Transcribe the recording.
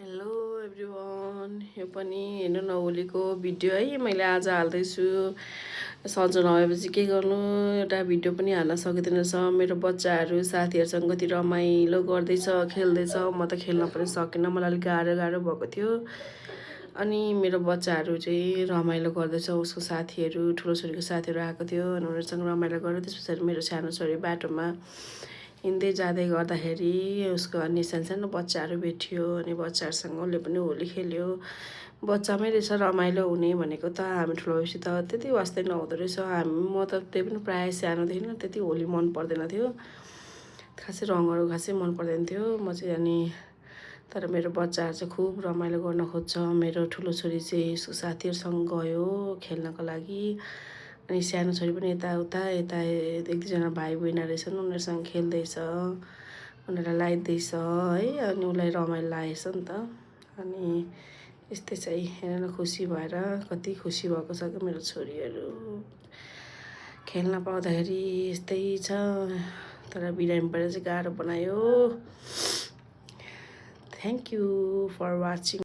Hello everyone, यो पनि हेर्नु न होलीको भिडियो है मैले आज हाल्दैछु। सन्चो नभएपछि के गर्नु, एउटा भिडियो पनि हाल्न सकिँदैन रहेछ। मेरो बच्चाहरू साथीहरूसँग कति रमाइलो गर्दैछ, खेल्दैछ। म त खेल्न पनि सकिनँ, मलाई अलिक गाह्रो भएको थियो। अनि मेरो बच्चाहरू चाहिँ रमाइलो गर्दैछ, उसको साथीहरू ठुलो छोरीको साथीहरू आएको थियो अनि उनीहरूसँग रमाइलो गर्यो। त्यस पछाडि मेरो सानो छोरी बाटोमा हिँड्दै जाँदै गर्दाखेरि उसको अनि सानो बच्चाहरू भेट्यो अनि बच्चाहरूसँग उसले पनि होली खेल्यो। बच्चामै रहेछ रमाइलो हुने भनेको त, हामी ठुलो भएपछि त त्यति वास्तै नहुँदो रहेछ। म त त्यही पनि प्रायः सानोदेखि नै त्यति होली मन पर्दैन थियो, खासै रङहरू खासै मन पर्दैन थियो म चाहिँ। अनि तर मेरो बच्चाहरू चाहिँ खुब रमाइलो गर्न खोज्छ। मेरो ठुलो छोरी चाहिँ उसको साथीहरूसँग गयो खेल्नको लागि, अनि सानो छोरी पनि यता एक दुईजना भाइ बहिनी रहेछन्, उनीहरूसँग खेल्दैछ, उनीहरूलाई लाइदिँदैछ है। अनि उसलाई रमाइलो लागेछ नि त। अनि यस्तै चाहिँ हेर न, खुसी भएर कति खुसी भएको छ कि मेरो छोरीहरू खेल्न पाउँदाखेरि। यस्तै छ, तर बिरामीबाट चाहिँ गाह्रो बनायो। Thank you for watching.